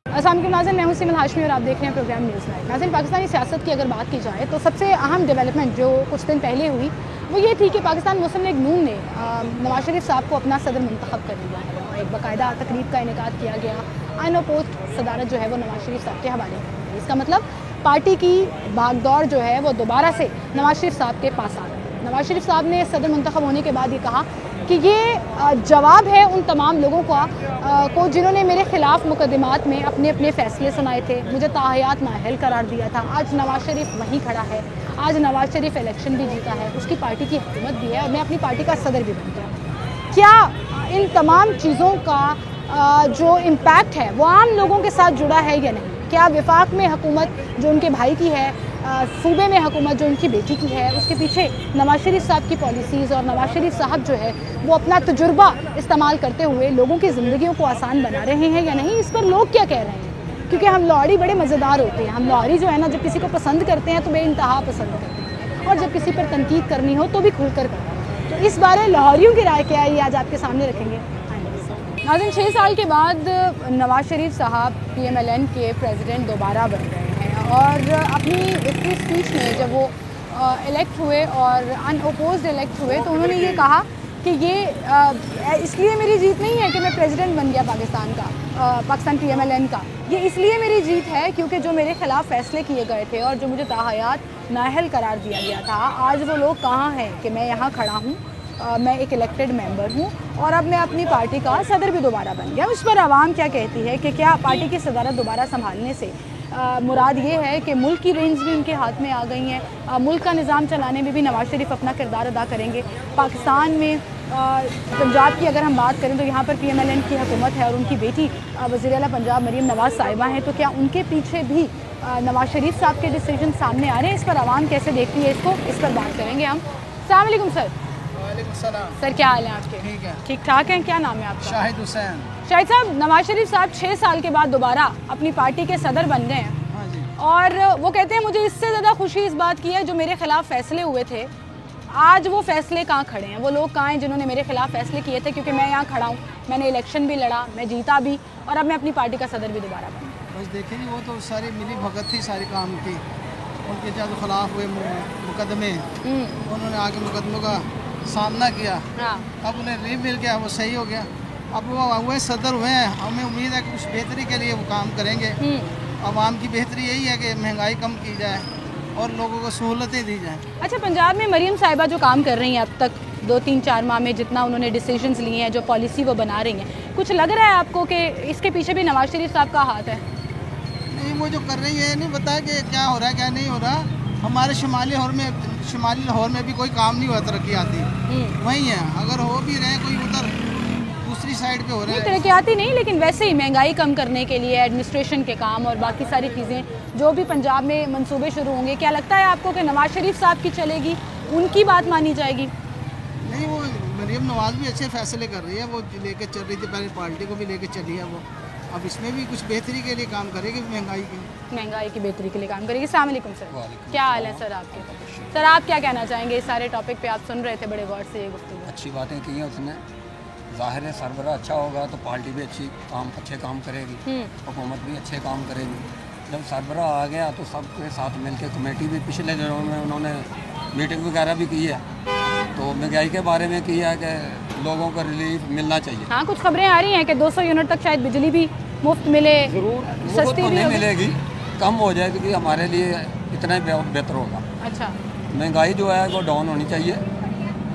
अस्सलाम वालेकुम नाज़रीन, मैं हूं सिमल हाशमी और आप देख रहे हैं प्रोग्राम न्यूज़ लाइव। नाज़रीन, पाकिस्तानी सियासत की अगर बात की जाए तो सबसे अहम डेवलपमेंट जो कुछ दिन पहले हुई वो ये थी कि पाकिस्तान मुस्लिम लीग नून ने नवाज शरीफ साहब को अपना सदर मुंतखब कर लिया है। एक बाकायदा तकरीब का इनेकाद किया गया। आइनो पोस्ट सदारत जो है वो नवाज शरीफ साहब के हवाले की गई। इसका मतलब पार्टी की भागदौड़ जो है वो दोबारा से नवाज शरीफ साहब के पास आ गई। नवाज शरीफ साहब ने सदर मुंतखब होने के बाद ये कहा कि ये जवाब है उन तमाम लोगों को जिन्होंने मेरे ख़िलाफ़ मुकदमात में अपने अपने फ़ैसले सुनाए थे, मुझे ताहयात नाअहल करार दिया था। आज नवाज शरीफ वहीं खड़ा है, आज नवाज शरीफ इलेक्शन भी जीता है, उसकी पार्टी की हुकूमत भी है और मैं अपनी पार्टी का सदर भी बन गया। क्या इन तमाम चीज़ों का जो इम्पैक्ट है वो आम लोगों के साथ जुड़ा है या नहीं? क्या वफाक में हुकूमत जो उनके भाई की है, सूबे में हुकूमत जो उनकी बेटी की है, उसके पीछे नवाज शरीफ साहब की पॉलिसीज़ और नवाज शरीफ साहब जो है वो अपना तजुर्बा इस्तेमाल करते हुए लोगों की ज़िंदगियों को आसान बना रहे हैं या नहीं? इस पर लोग क्या कह रहे हैं? क्योंकि हम लाहौरी बड़े मज़ेदार होते हैं। हम लाहौरी जो है ना, जब किसी को पसंद करते हैं तो बेइंतहा पसंद करते हैं और जब किसी पर तनकीद करनी हो तो भी खुलकर करते हैं। तो इस बारे लाहौरियों की राय क्या है ये आज आपके सामने रखेंगे। नाज़रीन, 6 साल के बाद नवाज शरीफ साहब PMLN के प्रेसिडेंट दोबारा बन गए हैं और अपनी इसकी स्पीच में जब वो इलेक्ट हुए और अनअपोज्ड इलेक्ट हुए तो उन्होंने ये कहा कि ये इसलिए मेरी जीत नहीं है कि मैं प्रेसिडेंट बन गया पाकिस्तान PMLN का। ये इसलिए मेरी जीत है क्योंकि जो मेरे ख़िलाफ़ फ़ैसले किए गए थे और जो मुझे ताहयात नाअहल करार दिया गया था, आज वो लोग कहाँ हैं कि मैं यहाँ खड़ा हूँ। मैं एक इलेक्टेड मेंबर हूँ और अब मैं अपनी पार्टी का सदर भी दोबारा बन गया। उस पर आवाम क्या कहती है कि क्या पार्टी की सदारत दोबारा संभालने से मुराद ये है कि मुल्क की रेंज भी उनके हाथ में आ गई हैं, मुल्क का निज़ाम चलाने में भी नवाज शरीफ अपना किरदार अदा करेंगे। पाकिस्तान में पंजाब की अगर हम बात करें तो यहाँ पर PMLN की हुकूमत है और उनकी बेटी वज़ीर आला पंजाब मरीम नवाज़ साहिबा हैं, तो क्या उनके पीछे भी नवाज शरीफ साहब के डिसीजन सामने आ रहे हैं? इस पर आवाम कैसे देखती है इसको, इस पर बात करेंगे हम। अस्सलाम वालेकुम सर। सर, क्या हाल है आपके? ठीक है, ठीक ठाक हैं। क्या नाम है आपका? शाहिद हुसैन। शाहिद साहब, नवाज शरीफ साहब 6 साल के बाद दोबारा अपनी पार्टी के सदर बन गए हैं। हाँ जी। और वो कहते हैं मुझे इससे ज़्यादा खुशी इस बात की है जो मेरे खिलाफ फैसले हुए थे, आज वो फैसले कहाँ खड़े हैं? वो लोग कहाँ हैं जिन्होंने मेरे खिलाफ फैसले किए थे? क्योंकि मैं यहाँ खड़ा हूँ, मैंने इलेक्शन भी लड़ा, मैं जीता भी और अब मैं अपनी पार्टी का सदर भी दोबारा बन गया। बस देखें जी, वो तो सारी मिली भगत थी सारी काम की। उनके जो खिलाफ हुए मुकदमे, उन्होंने आगे मुकदमों का सामना किया। हाँ। अब उन्हें रिलीफ मिल गया, वो सही हो गया। अब वो हुए सदर हुए हैं, हमें उम्मीद है कि कुछ बेहतरी के लिए वो काम करेंगे। आवाम की बेहतरी यही है कि महंगाई कम की जाए और लोगों को सहूलतें दी जाएँ। अच्छा, पंजाब में मरीम साहिबा जो काम कर रही हैं अब तक 2-3-4 माह में, जितना उन्होंने डिसीजंस लिए हैं, जो पॉलिसी वो बना रही हैं, कुछ लग रहा है आपको कि इसके पीछे भी नवाज शरीफ साहब का हाथ है? नहीं, वो जो कर रही है नहीं बताया कि क्या हो रहा है क्या नहीं हो रहा। हमारे शुमाली लाहौर में भी कोई काम नहीं हुआ तरक्याती, वही है। अगर हो भी रहे कोई उधर दूसरी साइड पे हो रहा है तरक्याती नहीं, लेकिन वैसे ही महंगाई कम करने के लिए एडमिनिस्ट्रेशन के काम और बाकी सारी चीज़ें जो भी पंजाब में मंसूबे शुरू होंगे, क्या लगता है आपको कि नवाज शरीफ साहब की चलेगी, उनकी बात मानी जाएगी? नहीं, वो मरीम नवाज भी अच्छे फैसले कर रही है, वो लेके चल रही थी, पहले पार्टी को भी लेके चली है वो। अब इसमें भी कुछ बेहतरी के लिए काम करेगी, महंगाई की बेहतरी के लिए काम करेगी। अस्सलाम वालेकुम सर, क्या हाल है सर आपके? सर, आप क्या कहना चाहेंगे इस सारे टॉपिक पे? आप सुन रहे थे बड़े गौर से ये गुफ्तगू। अच्छी बातें की हैं उसने। ज़ाहिर है सरबराह अच्छा होगा तो पार्टी भी अच्छे काम करेगी, हुकूमत भी अच्छे काम करेगी। जब सरबराह आ गया तो सबके साथ मिलकर कमेटी भी पिछले दिनों में उन्होंने मीटिंग वगैरह भी की है, तो महंगाई के बारे में किया है कि लोगों को रिलीफ मिलना चाहिए। हाँ, कुछ खबरें आ रही हैं कि 200 यूनिट तक शायद बिजली भी मुफ्त मिले। ज़रूर, सस्ती तो भी नहीं मिलेगी, कम हो जाएगी क्योंकि हमारे लिए इतना ही बेहतर होगा। अच्छा, महंगाई जो है वो डाउन होनी चाहिए।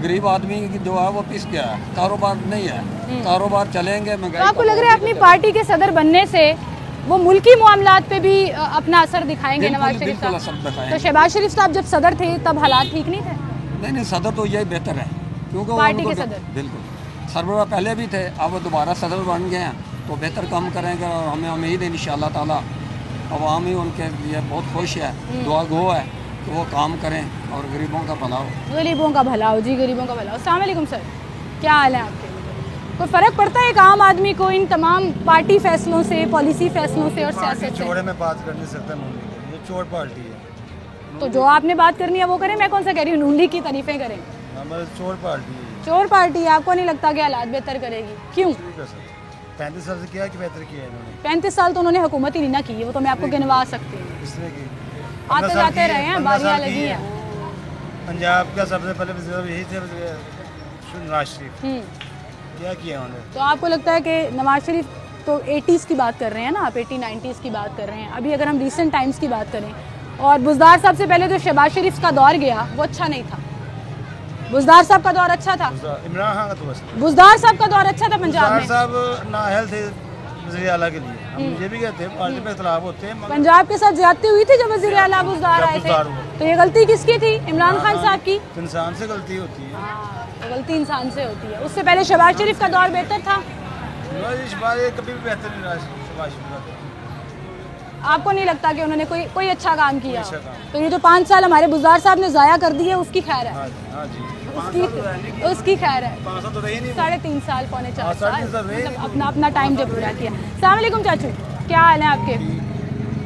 गरीब आदमी जो है वो पिस गया है, कारोबार नहीं है, कारोबार चलेंगे। तो आपको लग रहा है अपनी पार्टी के सदर बनने से वो मुल्की मामलात पे भी अपना असर दिखाएंगे नवाज शरीफ साहब? तो शहबाज शरीफ साहब जब सदर थे तब हालात ठीक नहीं थे? नहीं, सदर तो यही बेहतर है क्योंकि पार्टी के सदर बिल्कुल सरबराह पहले भी थे, अब दोबारा सदर बन गए हैं तो बेहतर काम करेंगे और हमें उम्मीद है इंशाअल्लाह ताला अवाम ही उनके लिए बहुत खुश है, दुआ गो है तो वो काम करें और गरीबों का भला हो। गरीबों का भला हो जी, गरीबों का भला हो। अस्सलाम वालेकुम सर, क्या हाल है आपके? कोई फ़र्क पड़ता है एक आम आदमी को इन तमाम पार्टी फैसलों से, पॉलिसी फैसलों से और सियासत से? चोड़े में बात कर नहीं सकता, ये चोर पार्टी है। तो जो आपने बात करनी है वो करें, मैं कौन सा कह रही हूँ नून लीग की तारीफें करें? हमारी चोर पार्टी है। चोर पार्टी, आपको नहीं लगता कि हालात बेहतर करेगी? क्यों? 35 साल से क्या कि बेहतर किया है इन्होंने? 35 साल तो उन्होंने हुकूमत ही नहीं ना की है, वो तो मैं आपको गिनवा सकती हूँ। किसने की? आते जाते रहे हैं, बारियाँ लगी हैं। पंजाब का सबसे पहले वज़ीर यही थे नवाज शरीफ। क्या किया उन्होंने? तो आपको लगता है कि नवाज शरीफ तो 80s की बात कर रहे हैं ना आप, 80-90s की बात कर रहे हैं। अभी अगर हम रिसेंट टाइम्स की बात करें, और बुज़दार साहब से पहले जो शहबाज शरीफ का दौर गया वो अच्छा नहीं था। बुज़दार साहब का दौर अच्छा था, इमरान खान का तो बस बुज़दार साहब का दौर अच्छा था पंजाब में। साहब नाअहल थे वज़ीर आला के लिए, हम ये भी कहते हैं पार्टी में इख्तिलाफ होते हैं। पंजाब के साथ ज्यादती हुई थी जब वज़ीर आला बुज़दार आए थे, तो ये गलती किसकी थी? इमरान खान साहब की। इंसान से गलती होती है। तो गलती इंसान से होती है। उससे पहले शहबाज शरीफ का दौर बेहतर था। कभी भी बेहतर नहीं रहा शहबाज शरीफ का। आपको नहीं लगता कि उन्होंने कोई अच्छा काम किया? अच्छा काम। तो ये जो 5 साल हमारे बुज़दार साहब ने ज़ाया कर दिए, उसकी खैर है। हाँ जी, उसकी खैर है। 5 साल तो रहे नहीं। 3.5 साल, पौने 4 साल, 3.5 साल रहे मतलब अपना अपना टाइम जब पूरा किया। अस्सलाम वालेकुम चाचू, क्या हाल है आपके?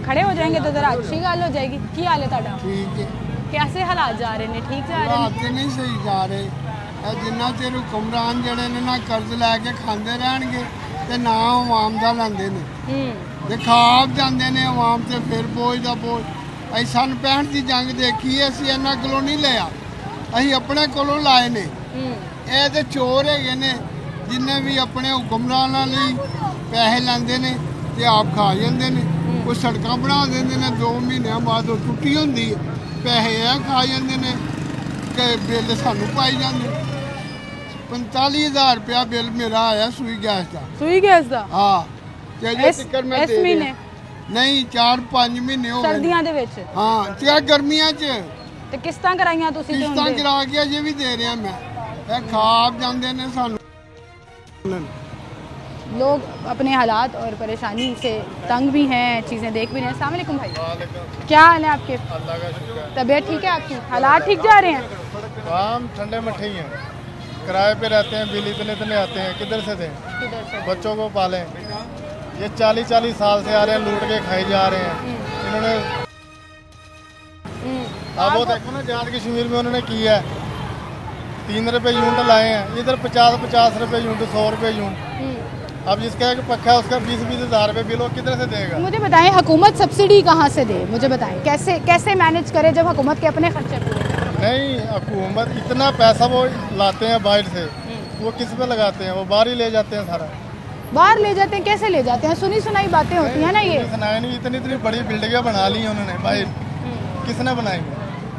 खड़े हो जाएंगे तो ज़रा अच्छी गल हो जाएगी। की हाल है ਤੁਹਾਡਾ? ठीक है, कैसे हालात जा रहे हैं? ठीक जा रहे हैं? हालात ते नहीं सही जा रहे। जिन्ना चिर हुक्मरान जड़े ने ना कर्ज लैके खांदे रहणगे ते ना आवाम दा लैंदे ने, ते खाब जांदे ने आवाम ते फिर बोझ दा बोझ। ਅਸੀਂ 65 ਦੀ ਜੰਗ ਦੇਖੀ ਹੈ, ਅਸੀਂ ਇਹਨਾਂ ਕੋਲੋਂ ਨਹੀਂ ਲਿਆ, ਅਸੀਂ ਆਪਣੇ ਕੋਲੋਂ ਲਾਏ ਨੇ। ਇਹ ਤੇ ਚੋਰ ਹੈਗੇ ਨੇ ਜਿੰਨੇ ਵੀ ਆਪਣੇ ਹੁਕਮਰਾਨਾਂ ਲਈ ਪੈਸੇ ਲੈਂਦੇ ਨੇ ਤੇ ਆਪ ਖਾ ਜਾਂਦੇ ਨੇ। ਕੋਈ ਸੜਕਾਂ ਬਣਾ ਦਿੰਦੇ ਨੇ 2 ਮਹੀਨਿਆਂ ਬਾਅਦ ਉਹ ਟੁੱਟੀ ਹੁੰਦੀ ਹੈ, ਪੈਸੇ ਇਹ ਖਾ ਜਾਂਦੇ ਨੇ ਕਿ ਬਿੱਲ ਸਾਨੂੰ ਪਾਈ ਜਾਂਦੇ। 45,000 रुपया बिल मेरा आया सुई गैस का। सुई गैस का? हाँ, इस महीने नहीं 4-5 महीने हो गए। सर्दियां दे विच? हाँ, ते गर्मियां च ते किस्तां कराइयां तुसीं? किस्तां करा के अजे भी दे रहे हैं मैं। ਇਹ ਖਾਬ ਜਾਂਦੇ ਨੇ ਸਾਨੂੰ। लोग अपने हालात और परेशानी से तंग भी हैं, चीज़ें देख भी रहे हैं। अस्सलाम वालेकुम भाई, क्या हाल है आपके? अल्लाह का शुक्र है। तबीयत ठीक है आपकी? हालात ठीक जा रहे हैं? काम ठंडे मट्ठे ही हैं, किराए पे रहते हैं, बिल इतने इतने आते हैं, किधर से दें? किधर से? बच्चों को पालें। ये 40-40 साल से आ रहे हैं, लूट के खाए जा रहे हैं इन्होंने। अब वो देखो ना, जहाँ कश्मीर में उन्होंने किया है, 3 रुपये यूनिट लाए हैं, इधर 50-50 रुपये यूनिट, 100 रुपये यूनिट। अब जिसका एक पक्का है उसका 20-20 हज़ार रुपये बिल वो किधर से देगा? मुझे बताएं, हुकूमत सब्सिडी कहाँ से दे? मुझे बताएं कैसे मैनेज करे जब हुकूमत के अपने खर्चे पूरे नहीं, हुकूमत इतना पैसा वो लाते हैं बाहर से, वो किस पे लगाते हैं? वो बाहर ही ले जाते हैं सारा। बाहर ले जाते हैं? कैसे ले जाते हैं? सुनी सुनाई बातें होती हैं ना ये। सुनाया नहीं, इतनी इतनी बड़ी बिल्डिंगें बना ली हैं उन्होंने बाहर, किसने बनाई?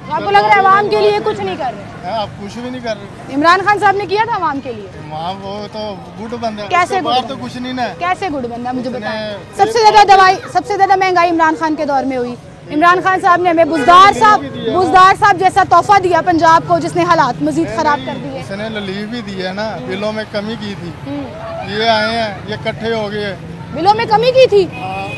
तो आपको लग रहा है आवाम के लिए कुछ नहीं कर रहे? आप कुछ भी नहीं कर रहे। इमरान खान साहब ने किया था आवाम के लिए? वहाँ वो तो गुड बंदे, कैसे बाहर गुड तो कुछ नहीं ना। कैसे गुड बंदा, मुझे बताएं। सबसे ज़्यादा महंगाई इमरान खान के दौर में हुई। इमरान खान साहब ने हमें बुज़दार साहब जैसा तोहफा दिया पंजाब को, जिसने हालात मजीद खराब कर दिए। इसने रिलीफ भी दी है ना, बिलों में कमी की थी। ये आए हैं, ये इकट्ठे हो गए, बिलों में कमी की थी।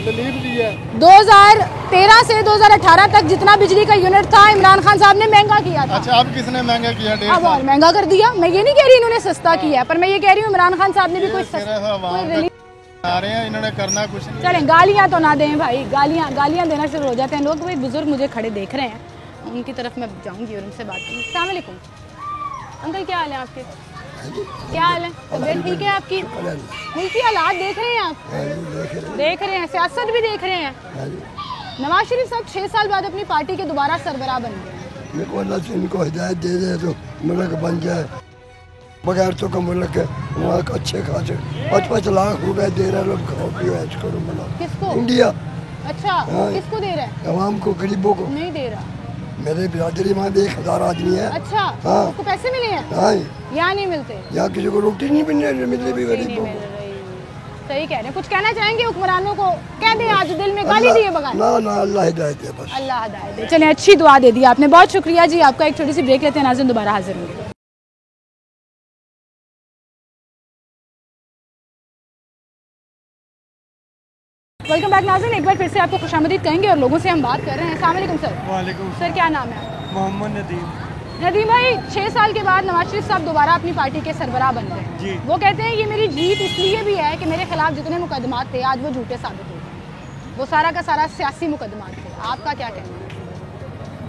रिलीफ दी है। 2013 से 2018 तक जितना बिजली का यूनिट था इमरान खान साहब ने महंगा किया था। अच्छा, अब किसने महंगा किया? अब और महंगा कर दिया। मैं ये नहीं कह रही इन्होंने सस्ता किया, पर मैं ये कह रही हूँ इमरान खान साहब ने भी कोई रिलीफ आ रहे हैं, इन्होंने करना कुछ नहीं। चलें, गालियाँ तो ना दें भाई, गालियाँ देना शुरू हो जाते हैं लोग। भाई बुजुर्ग मुझे खड़े देख रहे हैं, उनकी तरफ मैं जाऊँगी और उनसे बात करूँगी। अस्सलाम वालेकुम अंकल, क्या हाल है आपके? क्या हाल है? तबीयत ठीक है आपकी? मुल्क की हालात देख रहे हैं आप? देख रहे हैं, सियासत भी देख रहे हैं। नवाज शरीफ साहब 6 साल बाद अपनी पार्टी के दोबारा सरबराह बन गए। मेरे को अल्लाह से इनको हिदायत दे दे तो मुल्क बन जाए। बगैर तो का मुल्क है, वहाँ अच्छे खासे 5-5 लाख रुपए दे रहे लोग, खाओ पियो ऐश करो मना। किसको? इंडिया। अच्छा, किसको दे रहे हैं? आवाम को, गरीबों को नहीं दे रहा। मेरे बिरादरी में 1,000 आदमी है। अच्छा, हाँ। उसको पैसे मिले हैं? हाँ, यहाँ नहीं मिलते? यहाँ किसी को रोटी नहीं मिलती भी गरीबों को। सही कह रहे हैं। कुछ कहना चाहेंगे हुक्मरानों को? कह दें आज दिल में गाली दी है बगैर? ना, अल्लाह हिदायत है बस। अल्लाह हिदायत दे। चलिए, अच्छी दुआ दे दी आपने, बहुत शुक्रिया जी आपका। एक छोटी सी ब्रेक लेते हैं, नाज़रीन दोबारा हाजिर होंगे। वेलकम बैक नाज़रीन, एक बार फिर से आपको खुशामदीद कहेंगे और लोगों से हम बात कर रहे हैं। अस्सलाम वालेकुम सर। वालेकुम सर, क्या नाम है आपका? मोहम्मद नदीम। नदीम भाई, 6 साल के बाद नवाज शरीफ साहब दोबारा अपनी पार्टी के सरबराह बन गए जी। वो कहते हैं ये मेरी जीत इसलिए भी है कि मेरे खिलाफ जितने मुकदमात थे आज वो झूठे साबित हो गए। वो सारा का सारा सियासी मुकदमात थे। आपका क्या कहना है?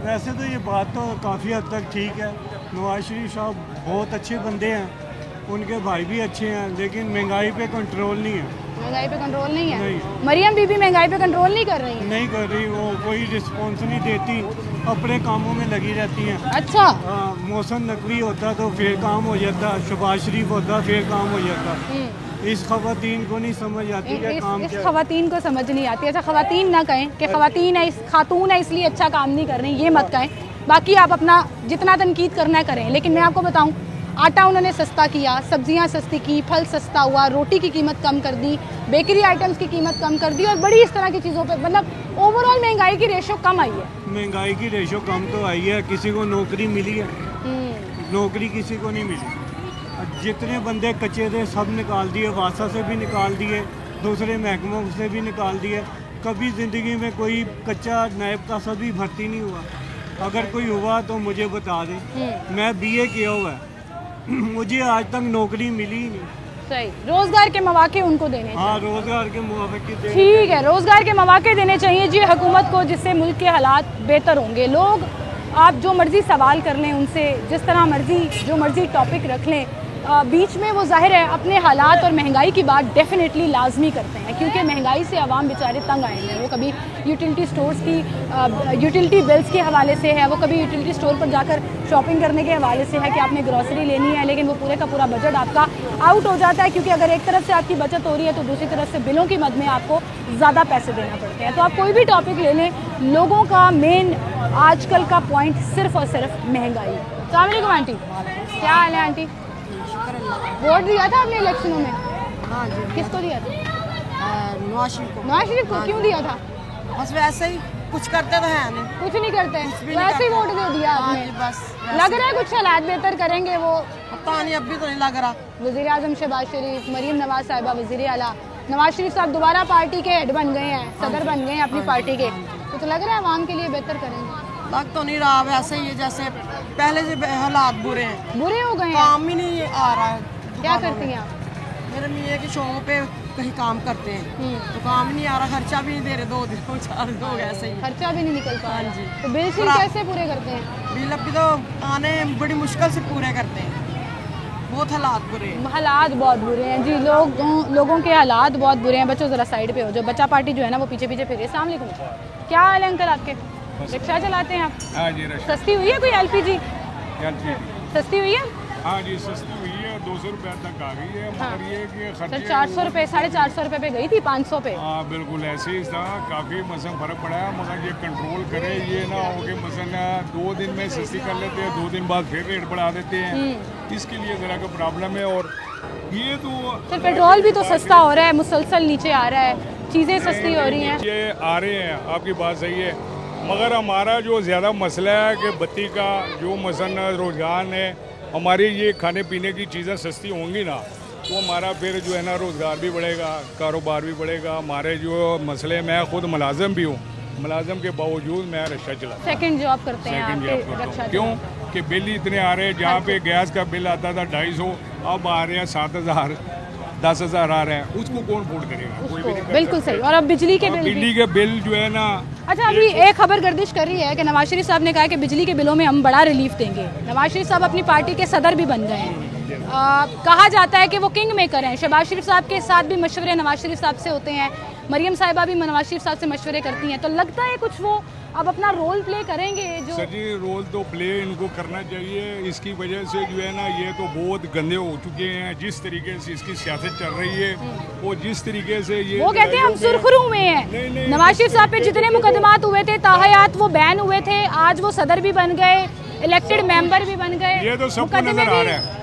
वैसे तो ये बात तो काफ़ी हद तक ठीक है। नवाज शरीफ साहब बहुत अच्छे बंदे हैं उनके भाई भी अच्छे हैं, लेकिन महंगाई पे कंट्रोल नहीं है। महंगाई पे कंट्रोल नहीं है? नहीं। मरियम बीबी महंगाई पे कंट्रोल नहीं कर रही? नहीं कर रही, वो कोई रिस्पॉन्स नहीं देती, अपने कामों में लगी रहती हैं। अच्छा। मौसम नकवी होता तो फिर काम हो जाता, शहबाज शरीफ होता फिर काम हो जाता। इस खवातीन को नहीं समझ आती कि काम इस क्या है। खवातीन को समझ नहीं आती। अच्छा, खवातीन ना कहें कि खवातीन है, खातून है इसलिए अच्छा काम नहीं कर रही, ये मत कहें। बाकी आप अपना जितना तनकीद करना है करें, लेकिन मैं आपको बताऊं, आटा उन्होंने सस्ता किया, सब्जियां सस्ती की, फल सस्ता हुआ, रोटी की कीमत कम कर दी, बेकरी आइटम्स की कीमत कम कर दी, और बड़ी इस तरह की चीज़ों पे मतलब ओवरऑल महंगाई की रेशो कम आई है। महंगाई की रेशो कम तो आई है, किसी को नौकरी मिली है? नौकरी किसी को नहीं मिली। जितने बंदे कच्चे थे सब निकाल दिए, वासा से भी निकाल दिए, दूसरे महकमों से भी निकाल दिए। कभी ज़िंदगी में कोई कच्चा नायब का सब भी भर्ती नहीं हुआ। अगर कोई हुआ तो मुझे बता दें। मैं BA किया हुआ है, मुझे आज तक नौकरी मिली ही नहीं। सही, रोजगार के मौके उनको देने हाँ, रोजगार के मौके ठीक है, रोजगार के मौके देने चाहिए जी हुकूमत को, जिससे मुल्क के हालात बेहतर होंगे। लोग आप जो मर्जी सवाल कर लें उनसे, जिस तरह मर्जी जो मर्जी टॉपिक रख लें, बीच में वो जाहिर है अपने हालात और महंगाई की बात डेफिनेटली लाजमी करते हैं, क्योंकि महंगाई से आवाम बेचारे तंग आए हैं। वो कभी यूटिलिटी स्टोर्स की यूटिलिटी बिल्स के हवाले से है, वो कभी यूटिलिटी स्टोर पर जाकर शॉपिंग करने के हवाले से है कि आपने ग्रॉसरी लेनी है, लेकिन वो पूरे का पूरा बजट आपका आउट हो जाता है, क्योंकि अगर एक तरफ से आपकी बचत हो रही है तो दूसरी तरफ से बिलों की मद में आपको ज़्यादा पैसे देना पड़ते हैं। तो आप कोई भी टॉपिक ले लें, लोगों का मेन आजकल का पॉइंट सिर्फ और सिर्फ महंगाई। अस्सलाम वालेकुम आंटी, क्या हाल है आंटी? वोट दिया था आपने इलेक्शनों में? हाँ जी। किसको दिया था? नवाज शरीफ को। नवाज शरीफ को क्यों दिया था? बस वैसे ही, कुछ करते तो है नहीं। कुछ नहीं करते, भी नहीं वैसे ही करते। वोट दे दिया हाँ आपने। जी, बस लग रहा है कुछ हालात बेहतर करेंगे वो? पता नहीं, अभी तो नहीं लग रहा। वज़ीर आज़म शहबाज शरीफ, मरीम नवाज साहिबा वज़ीर आला, नवाज शरीफ साहब दोबारा पार्टी के हेड बन गए हैं, सदर बन गए हैं अपनी पार्टी के, तो लग रहा है आवाम के लिए बेहतर करेंगे? लग तो नहीं रहा, वैसे ही है जैसे पहले से हालात बुरे हैं, बुरे हो गए हैं। काम ही नहीं आ रहा है। क्या करती हैं आप? मेरे मियाँ की शॉप पे कहीं काम करते हैं, तो काम ही नहीं आ रहा, खर्चा भी नहीं दे रहे, 2 दिन 4 दिन हो गए ऐसे ही। खर्चा भी नहीं निकल पा रहा। जी। तो बिल शिल कैसे पूरे करते हैं? बिल अभी तो आने बड़ी मुश्किल से पूरे करते हैं, बहुत हालात बुरे हैं। हालात बहुत बुरे हैं जी, लोगों के हालात बहुत बुरे हैं। बच्चों ज़रा साइड पे हो, जो बच्चा पार्टी जो है ना वो पीछे पीछे फिर। अस्सलाम वालेकुम, क्या हाल है अंकल आपके? रिक्शा चलाते हैं आप? हाँ जी। सस्ती हुई है कोई LPG? सस्ती हुई है? हाँ जी, सस्ती हुई है, 200 रुपये तक आ गई है। हाँ। मगर ये कि सर खर्चे 400 रुपये, 450 रुपये पे गई थी, 500 पे। हाँ बिल्कुल ऐसे ही था, काफ़ी मसलन फ़र्क पड़ा है। मगर ये कंट्रोल करे, ये ना हो कि मसलन 2 दिन में सस्ती कर लेते हैं, 2 दिन बाद फिर रेट बढ़ा देते हैं, इसके लिए ज़रा का प्रॉब्लम है। और ये तो सर पेट्रोल भी तो सस्ता हो रहा है, मुसलसल नीचे आ रहा है, चीज़ें सस्ती हो रही हैं। नीचे आ रहे हैं, आपकी बात सही है, मगर हमारा जो ज़्यादा मसला है कि बत्ती का जो मसलन रोज़गार है, हमारी ये खाने पीने की चीज़ें सस्ती होंगी ना तो हमारा फिर जो है ना रोज़गार भी बढ़ेगा, कारोबार भी बढ़ेगा। हमारे जो मसले, मैं खुद मुलाजम भी हूँ, मुलाजम के बावजूद मैं रिक्शा चलाता हूँ, सेकंड जॉब करते हैं सेकंड आपके जॉब करता रक्षा हूँ। क्यों कि बिल इतने आ रहे हैं, जहाँ पे गैस का बिल आता था 250, अब आ रहे हैं 7000, 10,000 आ रहे हैं, उसको कौन अफोर्ड करेगा? कोई भी नहीं कर बिल्कुल सकता। सही। और अब बिजली के बिल भी। बिजली के बिल जो है ना, अच्छा, अभी एक खबर गर्दिश कर रही है कि नवाज शरीफ साहब ने कहा कि बिजली के बिलों में हम बड़ा रिलीफ देंगे। नवाज शरीफ साहब अपनी पार्टी के सदर भी बन गए हैं, कहा जाता है कि वो किंग मेकर हैं। शहबाज शरीफ साहब के साथ भी मशवरे नवाज शरीफ साहब से होते हैं, मरियम साहिबा भी नवाज शरीफ साहब से मशवरे करती हैं, तो लगता है कुछ वो अब अपना रोल प्ले करेंगे। जो सर जी रोल तो प्ले इनको करना चाहिए, इसकी वजह से जो है ना ये तो बहुत गंदे हो चुके हैं। जिस तरीके से इसकी सियासत चल रही है, वो जिस तरीके से ये वो कहते हैं हम सुर्खरू में हैं। नवाज शरीफ साहब पे जितने मुकदमात हुए थे, ताहयात वो बैन हुए थे, आज वो सदर भी बन गए, इलेक्टेड मेंबर भी बन गए। ये तो सबको नजर आ रहा है,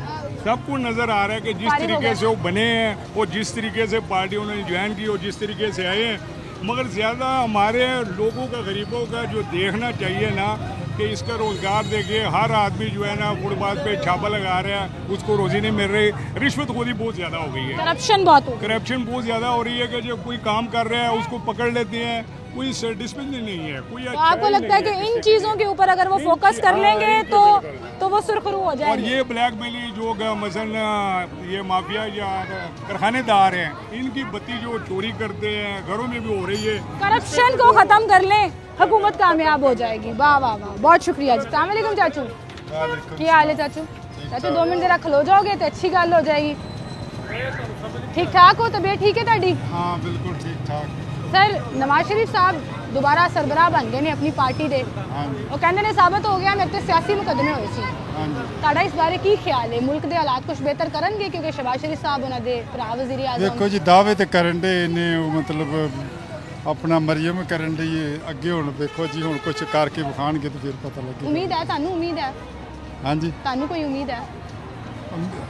सबको नजर आ रहा है कि जिस तरीके से वो बने हैं और जिस तरीके से पार्टी उन्होंने ज्वाइन की और जिस तरीके से आए हैं। मगर ज़्यादा हमारे लोगों का, गरीबों का जो देखना चाहिए ना कि इसका रोज़गार देखिए, हर आदमी जो है ना फुटपाथ पे छापा लगा रहा है, उसको रोज़ी नहीं मिल रही। रिश्वतखोरी बहुत ज़्यादा हो गई है, करप्शन बहुत हो, करप्शन बहुत ज़्यादा हो रही है कि जो कोई काम कर रहा है उसको पकड़ लेते हैं, कोई डिसिप्लिन नहीं है, कोई तो आपको लगता है कि इन चीज़ों के ऊपर अगर वो फोकस कर लेंगे तो वो सुर्खरू हो जाएंगे। और ये ब्लैकमेलिंग जो मसलन ये माफिया या कारखानेदार हैं, इनकी बत्ती जो चोरी करते हैं घरों में भी हो रही है। करप्शन को ख़त्म कर लें, हुकूमत कामयाब हो जाएगी। वाह वाह वाह, बहुत शुक्रिया जी। अस्सलाम वालेकुम चाचू, क्या हाल है चाचू? चाचा 2 मिनट जरा खलो जाओगे तो अच्छी गल हो जाएगी। ठीक ठाक हो, तबीयत ठीक है ताड़ी? हाँ बिल्कुल ठीक ठाक। सर नवाज शरीफ साहब दोबारा सरबराह बन गए ने अपनी पार्टी दे, वो कहते ने साबित हो गया मेरे ते सियासी मुकदमे होए सी। ताड़ा इस बारे की ख्याल है? मुल्क दे हालात कुछ बेहतर करनगे क्योंकि शहबाज शरीफ साहब उन्हां दे भरा वज़ीर आज़म देखो जी दावे ते करन दे ने मतलब अपना मरियम करन दे अगे हुण देखो जी हुण कुछ करके विखाणगे तो फिर पता लगे। उम्मीद है तानू? उम्मीद है? हाँ जी तानू कोई उम्मीद है?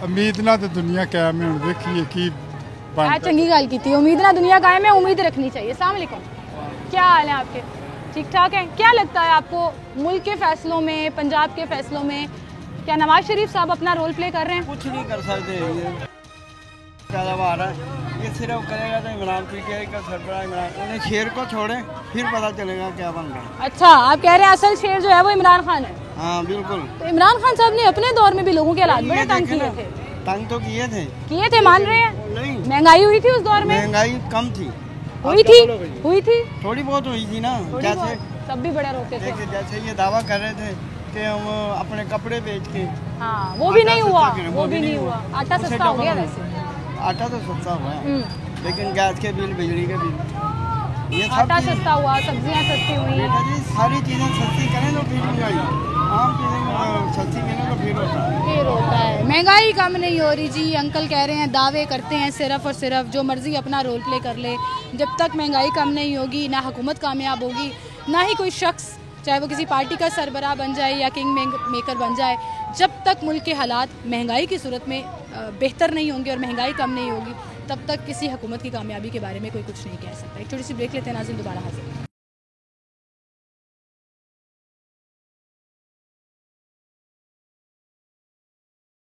उम्मीद ना तो दुनिया कायम है, हुण देखिए की आज चंगी गल की, उम्मीद ना दुनिया कायम है, उम्मीद रखनी चाहिए। अस्सलाम वालेकुम, क्या हाल है आपके? ठीक ठाक है। क्या लगता है आपको मुल्क के फैसलों में, पंजाब के फैसलों में क्या नवाज शरीफ साहब अपना रोल प्ले कर रहे हैं? कुछ नहीं कर सकते, ये पैदावार है, ये सिर्फ करेगा तो इमरान पीटीआई का सरबराह इमरान, उन्हें शेर को छोड़े फिर पता चलेगा क्या बन रहा है। अच्छा, आप कह रहे हैं असल शेर जो है वो इमरान खान है? हाँ बिल्कुल। तो इमरान खान साहब ने अपने दौर में भी लोगों के हालात बड़े तंग किए थे। तंग तो किए थे, मान रहे हैं? नहीं, महंगाई हुई थी उस दौर में? महंगाई कम थी, हुई थी थोड़ी बहुत हुई थी ना, जैसे तब भी बड़ा रोकते थे। जैसे ये दावा कर रहे थे कि हम अपने कपड़े बेच के, हाँ वो भी नहीं हुआ, वो भी नहीं हुआ। आटा सस्ता हो गया वैसे, आटा तो सस्ता हुआ है लेकिन गैस के बिल, बिजली के बिल, ये आटा सस्ता हुआ, सब्जियां सस्ती हुई, सारी चीज़ें सस्ती करें तो फिर महंगाई, आम चीज़ें सस्ती करें तो फिर होता है। महंगाई कम नहीं हो रही जी। अंकल कह रहे हैं, दावे करते हैं सिर्फ और सिर्फ जो मर्जी अपना रोल प्ले कर ले, जब तक महंगाई कम नहीं होगी ना हुकूमत कामयाब होगी, ना ही कोई शख्स चाहे वो किसी पार्टी का सरबराह बन जाए या किंग मेकर बन जाए, जब तक मुल्क के हालात महंगाई की सूरत में बेहतर नहीं होंगे और महंगाई कम नहीं होगी, तब तक किसी हुकूमत की कामयाबी के बारे में कोई कुछ नहीं कह सकता। एक छोटी सी ब्रेक लेते हैं, नाज़रीन दोबारा हाजिर।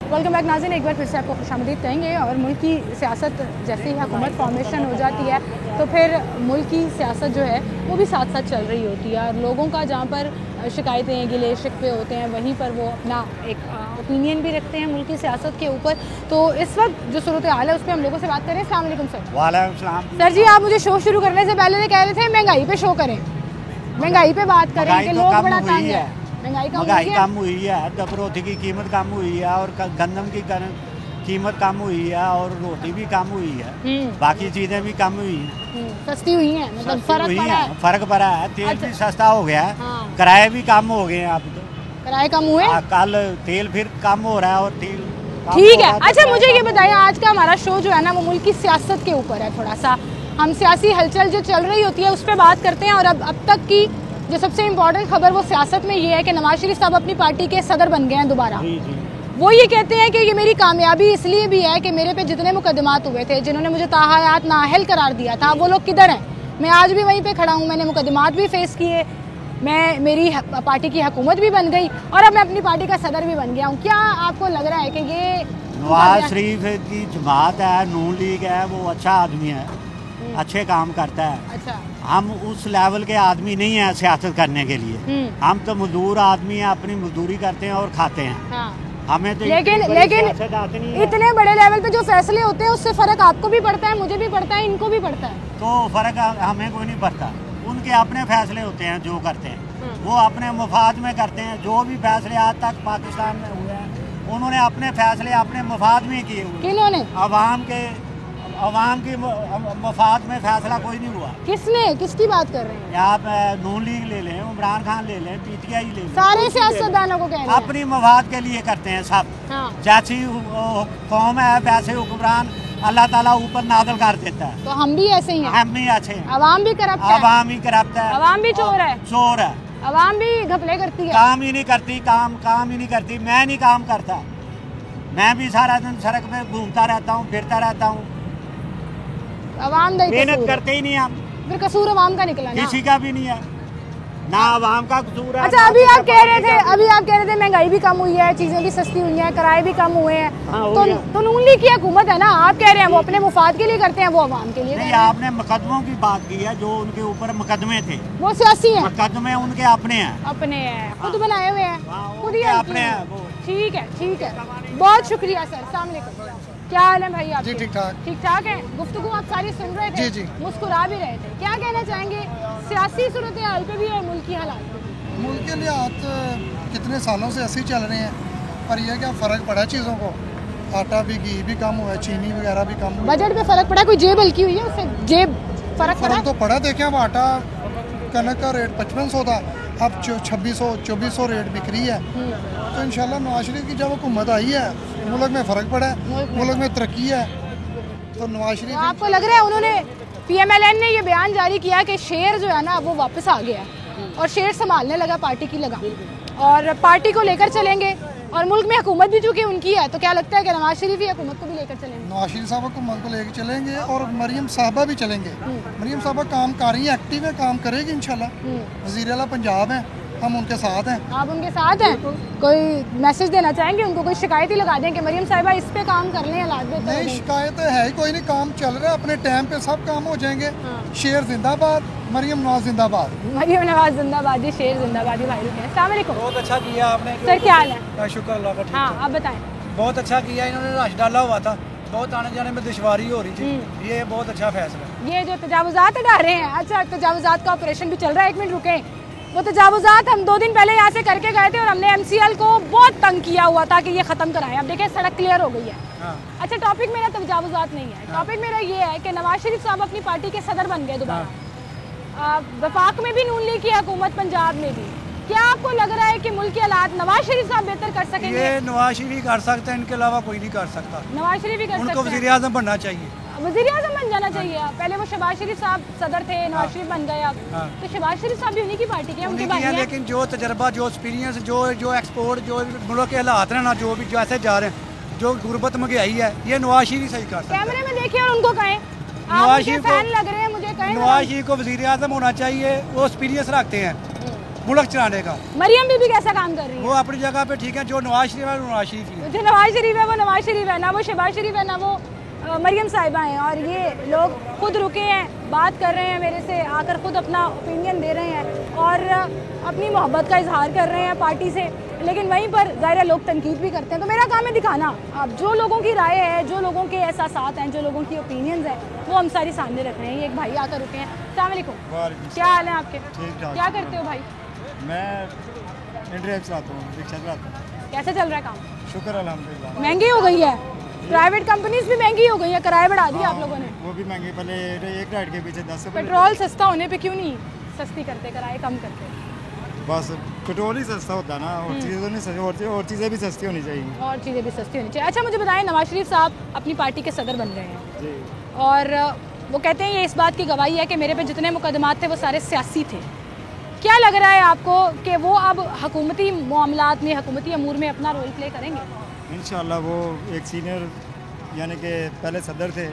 वेलकम बैक नाज़रीन, एक बार फिर से आपको खुशामदीद कहेंगे। और मुल्क की सियासत जैसे ही हुकूमत फॉर्मेशन हो जाती है तो फिर मुल्क की सियासत जो है वो भी साथ साथ चल रही होती है, और लोगों का जहाँ पर शिकायतें गिले शिकवे होते हैं वहीं पर वो अपना एक ओपिनियन भी रखते हैं मुल्क की सियासत के ऊपर। तो इस वक्त जो सूरत हाल है उस पर हम लोगों से बात करें। अस्सलाम वालेकुम सर। वालेकुम सलाम। सर जी, आप मुझे शो शुरू करने से पहले कह रहे थे महंगाई पे शो करें, महंगाई पे बात करें कि लोग बड़ा तंग है। महंगाई कम हुई है, दबरोटी की कीमत कम हुई है और गंदम की कीमत कम हुई है और रोटी भी कम हुई है, बाकी चीजें भी कम हुई हैं, सस्ती हुई हैं, मतलब फर्क पड़ा है। तेल भी सस्ता हो गया है, किराए भी कम हो गए हैं। अब तो किराए कम हुए, कल तेल फिर कम हो रहा है और तेल ठीक है। अच्छा मुझे ये बताइए, आज का हमारा शो जो है ना वो मुल्क की सियासत के ऊपर है, थोड़ा सा हम सियासी हलचल जो चल रही होती है उस पर बात करते हैं। और अब तक की जो सबसे इम्पोर्टेंट खबर वो सियासत में ये है कि नवाज शरीफ साहब अपनी पार्टी के सदर बन गए हैं दोबारा। वो ये कहते हैं कि ये मेरी कामयाबी इसलिए भी है कि मेरे पे जितने मुकदमात हुए थे, जिन्होंने मुझे ताहयात नाअहल करार दिया था, वो लोग किधर हैं? मैं आज भी वहीं पे खड़ा हूँ, मैंने मुकदमात भी फेस किए, मैं मेरी पार्टी की हुकूमत भी बन गई और अब मैं अपनी पार्टी का सदर भी बन गया हूँ। क्या आपको लग रहा है कि ये नवाज शरीफ की जमात है, नून लीग है, वो अच्छा आदमी है, अच्छे काम करता है। अच्छा, हम उस लेवल के आदमी नहीं है सियासत करने के लिए, हम तो मजदूर आदमी हैं, अपनी मजदूरी करते हैं और खाते हैं। हाँ। हमें तो लेकिन इतने बड़े लेवल पे जो फैसले होते हैं उससे फर्क आपको भी पड़ता है, मुझे भी पड़ता है, इनको भी पड़ता है। तो फर्क हमें कोई नहीं पड़ता, उनके अपने फैसले होते हैं जो करते हैं, वो अपने मफाद में करते हैं। जो भी फैसले आज तक पाकिस्तान में हुए हैं उन्होंने अपने फैसले अपने मफाद में किए हुए। किन्होंने? अवाम के मफाद में फैसला कोई नहीं हुआ। किसने? किसकी बात कर रहे हैं आप? नून लीग ले लें, इमरान खान ले लें, पीटीआई ले लें, सारे सियासतदानों को कह रहे हैं अपनी मफाद के लिए करते हैं सब। हाँ। जैसी कौम है वैसे हुक्मरान अल्लाह ताला ऊपर नादल कर देता है। तो हम भी ऐसे ही हैं, हम भी अच्छे हैं। अवाम भी करप्ट है, अवाम ही करप्ट है, अवाम भी चोर है, चोर है, अवाम भी घपले करती है, काम ही नहीं करती, काम ही नहीं करती। मैं नहीं काम करता, मैं भी सारा दिन सड़क पे घूमता रहता हूँ, फिरता रहता हूँ, अवाम मेहनत करते ही नहीं हम। फिर कसूर अवाम का निकला ना? किसी का भी नहीं है, ना अवाम का कसूर है। अच्छा, अभी आप कह रहे थे महंगाई भी कम हुई है, चीजें भी सस्ती हुई हैं, किराए भी कम हुए हैं, तो नून लीग की हुकूमत है ना, आप कह रहे हैं वो अपने मुफाद के लिए करते हैं, वो अवाम के लिए नहीं। आपने मुकदमों की बात की है, जो उनके ऊपर मुकदमे थे वो सियासी हैं, मुकदमे उनके अपने हैं, खुद बनाए हुए हैं, खुद ही अपने हैं वो। ठीक है, बहुत शुक्रिया सर। अस्सलाम वालेकुम। क्या हाल है भाई आप? जी ठीक ठाक है। गुफ्तगू आप सारी सुन रहे थे? जी। मुस्कुरा भी रहे थे। क्या कहना चाहेंगे सियासी सूरत हाल पे भी और मुल्क की हालात पे? मुल्क के लिए कितने सालों से ऐसे ही चल रहे हैं, पर यह क्या फ़र्क पड़ा चीज़ों को, आटा भी घी भी कम हुआ है, चीनी वगैरह भी कम हुई। बजट पे फर्क पड़ा, कोई जेब हल्की हुई है उससे, जेब फर्क तो पड़ा। देखें अब आटा कनक का रेट 5500 था, अब 2600-2400 रेट बिक रही है। तो इंशाल्लाह नवाज शरीफ की जब हुकूमत आई है मुल्क में फ़र्क पड़ा है, मुल्क में तरक्की है। तो नवाज शरीफ आपको लग रहा है उन्होंने PMLN ने ये बयान जारी किया कि शेर जो है ना वो वापस आ गया और शेर संभालने लगा पार्टी की लगा और पार्टी को लेकर चलेंगे और मुल्क में हुकूमत भी चूँकि उनकी है, तो क्या लगता है कि नवाज शरीफ ही हुकूमत को भी लेकर चलेंगे? नवाज शरीफ साहब हुकूमत को लेकर चलेंगे और मरियम साहबा भी चलेंगे। मरियम साहबा काम कर रही है, एक्टिव है, काम करेगी इंशाल्लाह। वज़ीर आला पंजाब हैं, हम उनके साथ हैं। आप उनके साथ हैं? कोई मैसेज देना चाहेंगे उनको, कोई शिकायत ही लगा दें कि मरियम साहिबा इस पे काम कर लें, हालात बेहतर नहीं, शिकायत है ही कोई नहीं, काम चल रहा है, अपने टाइम पे सब काम हो जाएंगे। शेर जिंदाबाद, मरियम नवाज जिंदाबाद। मरियम नवाज जिंदाबाद, शेर जिंदाबाद। भाई रुके, अस्सलाम वालेकुम। बहुत अच्छा किया आपने सर, क्या हाल है? शुक्र अल्लाह का। हाँ, आप बताएं। बहुत अच्छा किया, इन्होंने रश डाला हुआ था, बहुत आने जाने में दुश्वारी हो रही थी, ये बहुत अच्छा फैसला। ये जो तजावुजात हटा रहे हैं, अच्छा तजावुजात का ऑपरेशन भी चल रहा है, 1 मिनट रुके। वो तजावुजात हम 2 दिन पहले यहाँ से करके गए थे और हमने MCL को बहुत तंग किया हुआ था कि ये ख़त्म कराएं। अब देखिए सड़क क्लियर हो गई है। अच्छा, टॉपिक मेरा तजावुजात नहीं है, टॉपिक मेरा ये है कि नवाज शरीफ साहब अपनी पार्टी के सदर बन गए दोबारा। वफाक में भी नून लीग की हुकूमत, पंजाब में भी। क्या आपको लग रहा है कि मुल्क के हालात नवाज शरीफ साहब बेहतर कर सकेंगे? ये नवाज शरीफ ही कर सकते हैं, इनके अलावा कोई नहीं कर सकता। नवाज शरीफ ही कर सकते हैं, उनको वज़ीर आज़म बनना चाहिए। वज़ीर आज़म बन जाना चाहिए। पहले वो शहबाज शरीफ साहब सदर थे, नवाज शरीफ बन गए अब। तो शहबाज शरीफ साहब भी उन्हीं की पार्टी के हैं, उनके भाई हैं। लेकिन जो तजर्बा, जो एक्सपीरियंस, जो एक्सपोर्ट, जो मुल्क के हालात हैं ना, जो भी जो ऐसे जा रहे हैं, जो गुर्बत महंगाई है, ये नवाज शरीफ सही कर सकते हैं। कैमरे में देखिए और उनको कहें, नवाज शरीफ फैन लग रहे हैं, मुझे कहें नवाज शरीफ को वज़ीर आज़म होना चाहिए, वो एक्सपीरियंस रखते हैं मुल्क चलाने का। मरियम बीबी कैसा काम कर रही है? वो अपनी जगह पे ठीक है, जो नवाज शरीफ है वो नवाज शरीफ ही है। जो नवाज शरीफ है वो नवाज शरीफ है, ना वो शहबाज शरीफ है, ना वो मरियम साहिबा हैं। और ये लोग खुद रुके हैं, बात कर रहे हैं मेरे से, आकर खुद अपना ओपिनियन दे रहे हैं और अपनी मोहब्बत का इजहार कर रहे हैं पार्टी से। लेकिन वहीं पर ज़ाहिर लोग तनकीद भी करते हैं, तो मेरा काम है दिखाना। अब जो लोगों की राय है, जो लोगों के एहसासात हैं, जो लोगों की ओपिनियंस हैं, वो हम सारी सामने रख रहे हैं। ये एक भाई आकर रुके हैं। अस्सलाम वालेकुम, क्या हाल है आपके? क्या करते हो भाई? मैं इंटरव्यू चलाता हूँ, रिक्शा चलाता हूँ। कैसे चल रहा है काम? शुक्र अल्हम्दुलिल्लाह। महंगी हो गई है, प्राइवेट कंपनीज भी महंगी हो गई है, किराए बढ़ा दिए आप लोगों ने। वो भी महंगे, पहले एक राइड के पीछे 10 रुपये। पेट्रोल सस्ता होने पे क्यों नहीं सस्ती करते, किराए कम करते? बस पेट्रोल ही सस्ता होता ना, और चीज़ें तो नहीं सस्ती, और चीज़ें भी सस्ती होनी चाहिए। और चीज़ें भी सस्ती होनी चाहिए। अच्छा, मुझे बताएं, नवाज शरीफ साहब अपनी पार्टी के सदर बन गए हैं और वो कहते हैं ये इस बात की गवाही है कि मेरे पे जितने मुकदमात थे वो सारे सियासी थे। क्या लग रहा है आपको कि वो अब हुकूमती मामलात में, हुकूमती अमूर में अपना रोल प्ले करेंगे? इंशाल्लाह। वो एक सीनियर यानी कि पहले सदर थे,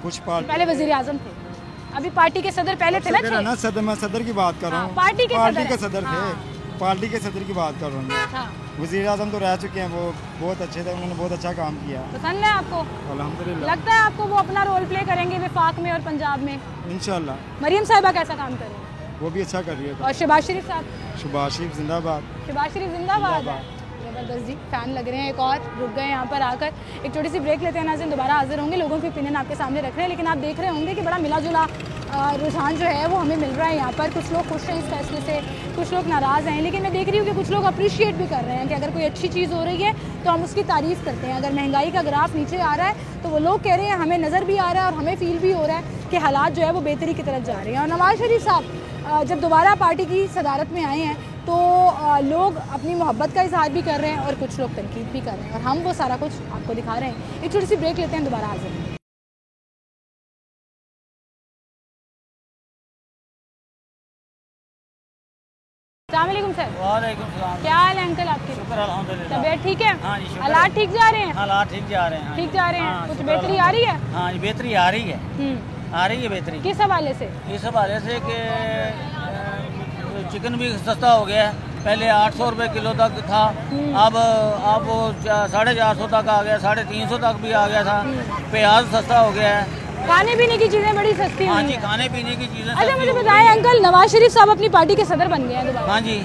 कुछ पार्टी पहले वज़ीर आज़म थे, अभी पार्टी के सदर पहले थे ना। सदर, मैं सदर की बात कर रहा हूँ, पार्टी के सदर थे, पार्टी के सदर की बात कर रहा हूँ। वज़ीर आज़म तो रह चुके हैं, वो बहुत अच्छे थे, उन्होंने बहुत अच्छा काम किया। पसंद है आपको? अल्हम्दुलिल्लाह। लगता है आपको वो अपना रोल प्ले करेंगे वफाक में और पंजाब में? इंशाल्लाह। मरियम साहिबा कैसा काम कर रही है? वो भी अच्छा कर रही है। और शहबाज शरीफ साहब? शहबाज शरीफ जिंदाबाद। शहबाज शरीफ जिंदाबाद। ज़बरदस्त जी, फ़ैन लग रहे हैं। एक और रुक गए यहाँ पर आकर। एक छोटी सी ब्रेक लेते हैं, नाज़रीन दोबारा हाजिर होंगे, लोगों की ओपिनियन आपके सामने रख रहे हैं। लेकिन आप देख रहे होंगे कि बड़ा मिला जुला रुझान जो है वो हमें मिल रहा है यहाँ पर। कुछ लोग खुश हैं इस फैसले से, कुछ लोग नाराज़ हैं, लेकिन मैं देख रही हूँ कि कुछ लोग अप्रिशिएट भी कर रहे हैं कि अगर कोई अच्छी चीज़ हो रही है तो हम उसकी तारीफ़ करते हैं। अगर महंगाई का ग्राफ नीचे आ रहा है तो वो लोग कह रहे हैं हमें नज़र भी आ रहा है और हमें फ़ील भी हो रहा है कि हालात जो है वो बेहतरी की तरफ जा रहे हैं। और नवाज शरीफ साहब जब दोबारा पार्टी की सदारत में आए हैं तो लोग अपनी मोहब्बत का इजहार भी कर रहे हैं और कुछ लोग तनकीद भी कर रहे हैं, और हम वो सारा कुछ आपको दिखा रहे हैं। एक छोटी सी ब्रेक लेते हैं, दोबारा हाजिर हैं। अस्सलामुअलैकुम सर। वालेकुम सलाम। क्या हाल है अंकल आपके? शुक्र अल्हम्दुलिल्लाह। तबीयत ठीक है? हाँ जी, शुक्र। हालात ठीक जा रहे हैं? हालात ठीक जा रहे हैं। ठीक जा रहे हैं। हाँ, कुछ शुक्र बेहतरी आ रही है? हाँ जी, बेहतरी आ रही है। आ रही है बेहतरी। किस हवाले से? इस हवाले से कि चिकन भी सस्ता हो गया है। पहले 800 रुपये किलो तक था, अब वो 450 तक आ गया, 350 तक भी आ गया था। प्याज सस्ता हो गया है, खाने पीने की चीजें बड़ी सस्ती हाँ हुई जी, हैं। खाने पीने की चीजें। अच्छा मुझे बताएं अंकल, नवाज शरीफ साहब अपनी पार्टी के सदर बन गए हैं दोबारा। हाँ जी,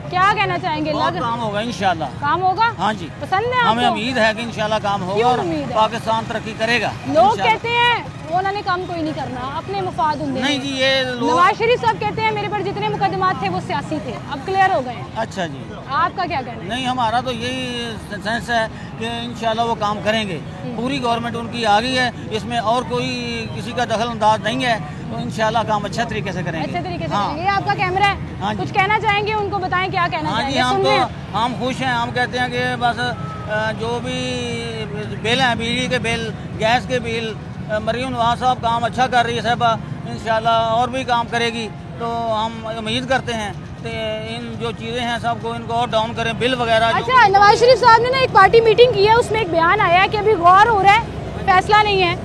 क्या कहना चाहेंगे? काम होगा इंशाल्लाह। काम होगा? हाँ जी, पसंद है आपको? हमें उम्मीद है कि इंशाल्लाह काम होगा और पाकिस्तान तरक्की करेगा। लोग कहते हैं उन्होंने काम कोई नहीं करना, अपने मुफाद होंगे। नहीं जी, ये नवाज शरीफ साहब कहते हैं मेरे पर जितने मुकदमात थे वो सियासी थे, अब क्लियर हो गए हैं। अच्छा जी, आपका क्या कहना है? नहीं, हमारा तो यही सेंस है कि इंशाल्लाह वो काम करेंगे। पूरी गवर्नमेंट उनकी आ गई है, इसमें और कोई किसी का दखल अंदाज नहीं है, तो इंशाल्लाह काम अच्छे तरीके से करेंगे। अच्छे तरीके से हाँ। करेंगे। ये आपका कैमरा है, हाँ जी। कुछ कहना चाहेंगे उनको, बताएं क्या कहना हाँ जी, चाहेंगे? हम खुश हैं। हम कहते हैं कि बस जो भी बिल हैं, बिजली के बिल, गैस के बिल, मरीम नवाज साहब काम अच्छा कर रही है साहबा, इंशाल्लाह और भी काम करेगी, तो हम उम्मीद करते हैं कि इन जो चीज़ें हैं सबको इनको और डाउन करें, बिल वगैरह। अच्छा, नवाज शरीफ साहब ने ना एक पार्टी मीटिंग की है, उसमें एक बयान आया है कि अभी गौर हो रहा है, फैसला नहीं है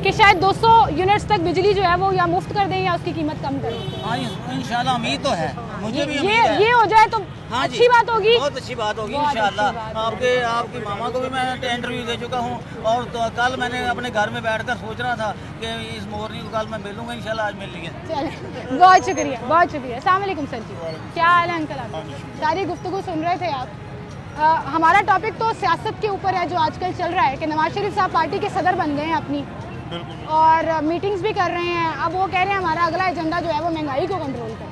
कि शायद 200 यूनिट्स तक बिजली जो है वो या मुफ्त कर दें या उसकी कीमत कम कर दें। हाँ, इंशाल्लाह उम्मीद तो है, मुझे भी उम्मीद है। ये हो जाए तो हाँ अच्छी बात होगी, बहुत अच्छी बात होगी इंशाल्लाह। आपकी मामा को भी मैं इंटरव्यू दे चुका हूँ, और तो कल मैंने अपने घर में बैठकर सोच रहा था कि इस मोरनी को कल मैं मिलूंगा, इंशाल्लाह आज मिल लिया। चलिए, बहुत शुक्रिया, बहुत शुक्रिया। अस्सलाम वालेकुम सर जी, क्या हाल है अंकल? आप सारी गुफ्तगू सुन रहे थे आप। हमारा टॉपिक तो सियासत के ऊपर है जो आजकल चल रहा है कि नवाज शरीफ साहब पार्टी के सदर बन गए हैं अपनी, और मीटिंग्स भी कर रहे हैं। अब वो कह रहे हैं हमारा अगला एजेंडा जो है वो महंगाई को कंट्रोल करना।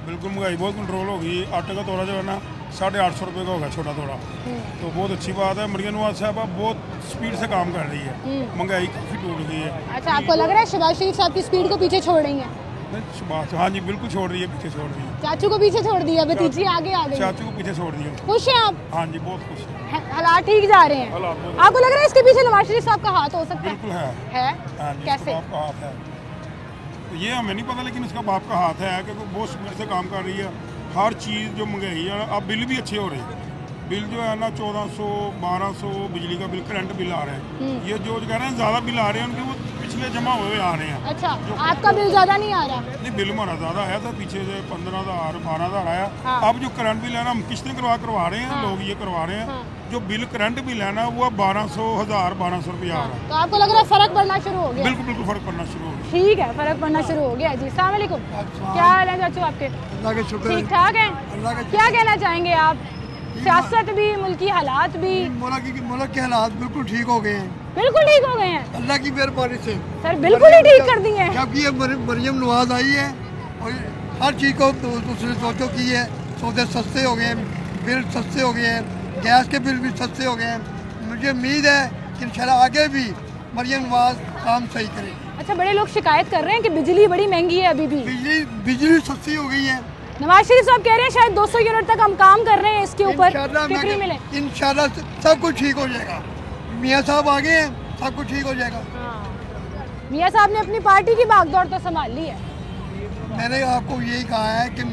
बिल्कुल, महंगाई बहुत कंट्रोल होगी। आटे का तोड़ा जो है ना 850 रुपये का होगा, छोटा तोड़ा, तो बहुत अच्छी बात है। मरियम नवाज साहब बहुत स्पीड से काम कर रही है, महंगाई काफ़ी टूट गई है। अच्छा, आपको लग रहा है शहबाज शरीफ साहब की स्पीड को पीछे छोड़ रही है? हाँ जी, बिल्कुल छोड़ रही है, पीछे छोड़ रही है। चाचू को पीछे छोड़ दिया, भतीजी आगे आ गई। चाचू को पीछे छोड़ दिया। खुश हैं आप? हाँ जी, बहुत खुश है। हालात ठीक जा रहे हैं? आपको लग रहा है इसके पीछे नवाज शरीफ साहब का हाथ हो सकता है? बिल्कुल है। हाँ जी, कैसे? बाप का हाथ है, ये हमें नहीं पता, लेकिन इसका बाप का हाथ है कि बहुत स्पीड से काम कर रही है। हर चीज़ जो मंगाई है, अब बिल भी अच्छे हो रहे हैं। बिल जो है ना 1400, 1200 बिजली का बिल, करंट बिल आ रहे हैं। ये जो कह रहे हैं ज़्यादा बिल आ रहे हैं, उनके वो पिछले जमा हुए आ रहे हैं। अच्छा, आपका बिल ज़्यादा नहीं आ रहा? नहीं, बिल हमारा ज़्यादा आया था, पीछे से 15,000, 12,000 आया। हाँ। अब जो करंट बिल है ना, हम किस्तें करवा रहे हैं। हाँ। लोग ये करवा रहे हैं। जो बिल करंट बिल है ना, वो 1200 रुपया आ रहा है। तो आपको लग रहा है फर्क पड़ना शुरू हो गया? बिल्कुल बिल्कुल फर्क पड़ना शुरू हो गया। ठीक है, फर्क पड़ना शुरू हो गया जी। अस्सलाम वालेकुम, क्या हाल है चाचू आपके? ठीक ठाक है। क्या कहना चाहेंगे आप? सियासत भी, मुल्की हालात भी? मुल्क के हालात बिल्कुल ठीक हो गए हैं। बिल्कुल ठीक हो गए हैं, अल्लाह की मेहरबानी से। सर बिल्कुल ही ठीक कर दिए हैं। जब ये मरियम नवाज आई है और हर चीज़ को उसने सोचो की है, सौदे सस्ते हो गए हैं, बिल सस्ते हो गए हैं, गैस के बिल भी सस्ते हो गए हैं। मुझे उम्मीद है कि इंशाल्लाह आगे भी मरियम नवाज काम सही करेगी। अच्छा, बड़े लोग शिकायत कर रहे हैं कि बिजली बड़ी महंगी है अभी भी। बिजली सस्ती हो गई है। नवाज शरीफ साहब कह रहे हैं शायद 200 यूनिट तक हम काम कर रहे हैं, इसके ऊपर फिक्री मिले। इंशाल्लाह सब कुछ ठीक हो जाएगा। मियाँ साहब आ गए हैं, सब कुछ ठीक हो जाएगा। मियाँ साहब ने अपनी पार्टी की भागदौड़ तो संभाल ली है। मैंने आपको यही कहा है कि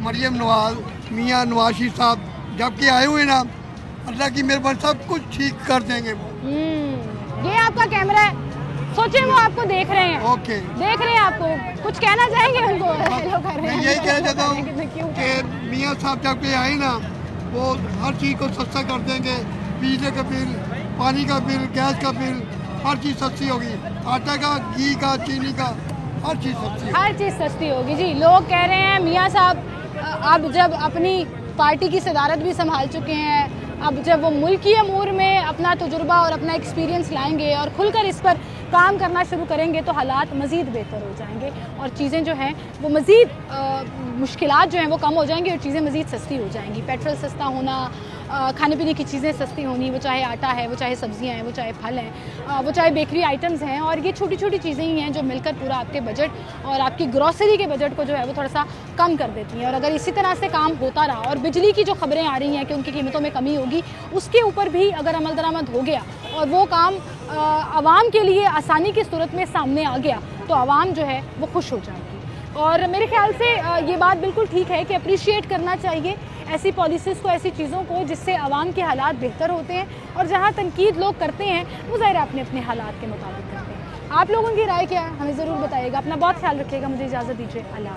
मरियम नवाज, मियाँ नवाज शरीफ साहब जब के आए हुए ना, अल्लाह की मेहरबानी सब कुछ ठीक कर देंगे। ये आपका कैमरा है, सोचे वो आपको देख रहे हैं। ओके, देख रहे हैं आपको, कुछ कहना चाहेंगे उनको? मैं यही कहना चाहता हूँ कि मियाँ साहब जब के आए ना, वो हर चीज़ को सस्ता कर देंगे। बिजली का बिल, पानी का बिल, गैस का बिल, हर चीज़ सस्ती होगी। आटा का, घी का, चीनी का, हर चीज़ सस्ती, हर चीज़ सस्ती होगी जी। लोग कह रहे हैं मियाँ साहब अब जब अपनी पार्टी की सदारत भी संभाल चुके हैं, अब जब वो मुल्की अमूर में अपना तजुर्बा और अपना एक्सपीरियंस लाएंगे और खुलकर इस पर काम करना शुरू करेंगे तो हालात मज़ीद बेहतर हो जाएंगे और चीज़ें जो हैं वो मज़ीद मुश्किलात जो हैं वो कम हो जाएंगी और चीज़ें मज़ीद सस्ती हो जाएंगी। पेट्रोल सस्ता होना, खाने पीने की चीज़ें सस्ती होनी, वो चाहे आटा है, वो चाहे सब्जियां हैं, वो चाहे फल हैं, वो चाहे बेकरी आइटम्स हैं, और ये छोटी छोटी चीज़ें ही हैं जो मिलकर पूरा आपके बजट और आपकी ग्रॉसरी के बजट को जो है वो थोड़ा सा कम कर देती हैं। और अगर इसी तरह से काम होता रहा और बिजली की जो खबरें आ रही हैं कि उनकी कीमतों में कमी होगी, उसके ऊपर भी अगर अमल दरामद हो गया और वो काम आवाम के लिए आसानी की सूरत में सामने आ गया तो आवाम जो है वो खुश हो जाएगी। और मेरे ख्याल से ये बात बिल्कुल ठीक है कि अप्रिशिएट करना चाहिए ऐसी पॉलिसीज़ को, ऐसी चीज़ों को जिससे आवाम के हालात बेहतर होते हैं और जहाँ तनकीद लोग करते हैं वो ज़ाहिर अपने अपने हालात के मुताबिक करते हैं। आप लोगों की राय क्या है हमें ज़रूर बताइएगा। अपना बहुत ख्याल रखिएगा। मुझे इजाज़त दीजिए। अल्लाह।